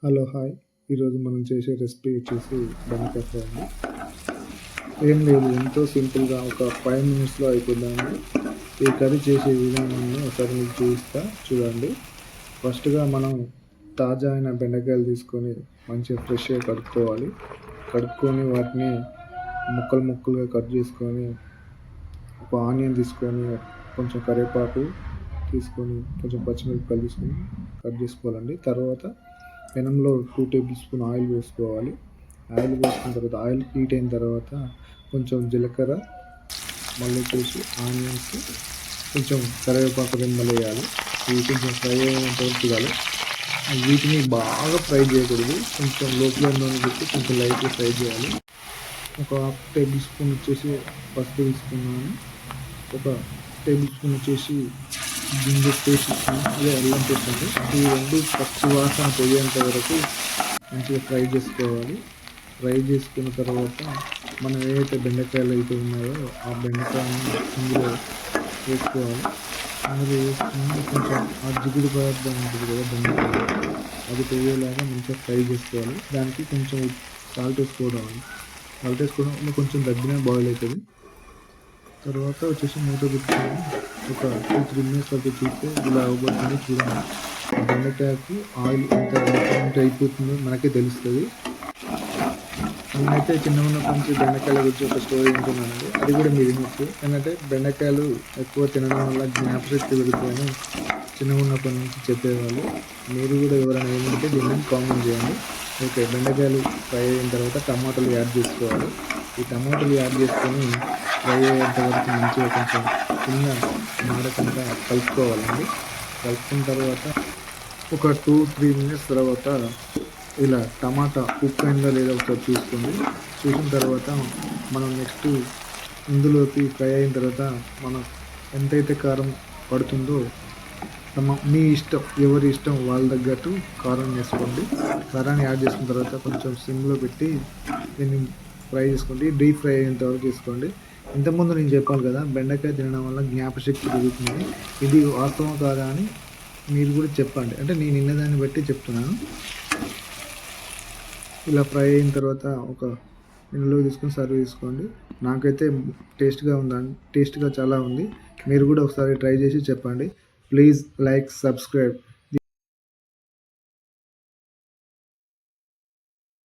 Hello hi. ఈరోజు మనం చేసే రెసిపీ వచ్చేసి బెండకాయ ఫ్రై అండి. ఏం లేదు, ఎంతో సింపుల్గా ఒక 5 మినిట్స్లో అయిపోద్దండి. ఈ కర్రీ చేసే విధానాన్ని ఒకసారి మీకు చూపిస్తా చూడండి. ఫస్ట్గా మనం తాజా అయిన బెండకాయలు తీసుకొని మంచిగా ఫ్రెష్గా కడుక్కొని వాటిని ముక్కలు ముక్కలుగా కట్ చేసుకొని ఒక ఆనియన్ తీసుకొని కొంచెం కరివేపాకు తీసుకొని కొంచెం పచ్చిమిరపకాయలు తీసుకొని కట్ చేసుకోవాలండి. తర్వాత పెనంలో 2 టేబుల్ స్పూన్ ఆయిల్ వేసుకోవాలి. ఆయిల్ వేసుకున్న తర్వాత ఆయిల్ హీట్ అయిన తర్వాత కొంచెం జీలకర్ర, మళ్ళీ వచ్చేసి ఆనియన్స్, కొంచెం కరివేపాకు రెమ్మలు వేయాలి. ఇవి కొంచెం ఫ్రై అయ్యేంత వరకు చూడాలి. వీటిని బాగా ఫ్రై చేయకూడదు, కొంచెం లో ఫ్లేమ్లోనే పెట్టి కొంచెం లైట్గా ఫ్రై చేయాలి. ఒక హాఫ్ టేబుల్ స్పూన్ వచ్చేసి పసుపు తీసుకున్నాను. ఒక టేబుల్ స్పూన్ వచ్చేసి జింజర్ పేస్ట్, అదే అల్లం పేస్ట్ అండి. ఈ రెండు పచ్చి వాసన పోయేంత వరకు మంచిగా ఫ్రై చేసుకోవాలి. ఫ్రై చేసుకున్న తర్వాత మనం ఏవైతే బెండకాయలు అయితే ఉన్నాయో ఆ బెండకాయని ఇందులో వేసుకోవాలి. అందులో వేసుకుని కొంచెం ఆ జిగుడు పదార్థం ఉంటుంది కదా బెండకాయ, అది పోయేలాగా మంచిగా ఫ్రై చేసుకోవాలి. దానికి కొంచెం సాల్ట్ వేసుకోవడం కొంచెం దగ్గర బాయిల్ అవుతుంది. తర్వాత వచ్చేసి మూత పెట్టుకొని ఒక 2-3 మినిట్స్ వరకు చూస్తే ఇలా అవ్వబడుతుంది. చూడండి, బెండకాయకి ఆయిల్ ఎంత అయిపోతుందో మనకే తెలుస్తుంది. నేనైతే చిన్నగా ఉన్నప్పటి నుంచి బెండకాయల గురించి ఒక స్టోరీ వింటున్నానండి, అది కూడా మీరు వినొచ్చు. ఏంటంటే బెండకాయలు ఎక్కువ తినడం వల్ల జ్ఞాపశక్తి పెరుగుతుందని చిన్నగా ఉన్నప్పటి నుంచి చెప్పేవాళ్ళు. మీరు కూడా ఎవరైనా ఏమంటే దీన్ని కామెంట్ చేయండి. ఓకే, బెండకాయలు ఫ్రై అయిన తర్వాత టమాటాలు యాడ్ చేసుకోవాలి. ఈ టమాటాలు యాడ్ చేసుకొని ఫ్రై అయ్యేంత వరకు మంచిగా కొంచెం చిన్న మాడకుండా కలుపుకోవాలండి. కలుపుకున్న తర్వాత ఒక 2-3 మినిట్స్ తర్వాత ఇలా టమాటా కుక్ అయిందా లేదా ఒకసారి చూసుకోండి. చూసిన తర్వాత మనం నెక్స్ట్ ఇందులోకి ఫ్రై అయిన తర్వాత మనం ఎంతైతే కారం పడుతుందో మీ ఇష్టం, ఎవరి ఇష్టం వాళ్ళ తగ్గట్టు కారం వేసుకోండి. కారాన్ని యాడ్ చేసుకున్న తర్వాత కొంచెం సిమ్లో పెట్టి దీన్ని ఫ్రై చేసుకోండి. డీప్ ఫ్రై అయ్యేంత వరకు చేసుకోండి. ఇంతకుముందు నేను చెప్పాను కదా, బెండకాయ తినడం వల్ల జ్ఞాపశక్తి పెరుగుతుంది. ఇది వాస్తవం కాదా అని మీరు కూడా చెప్పండి, అంటే నేను విన్నదాన్ని బట్టి చెప్తున్నాను. ఇలా ఫ్రై అయిన తర్వాత ఒక గిన్నెలో తీసుకొని సర్వ్ చేసుకోండి. నాకైతే టేస్ట్గా చాలా ఉంది. మీరు కూడా ఒకసారి ట్రై చేసి చెప్పండి. Please like, subscribe.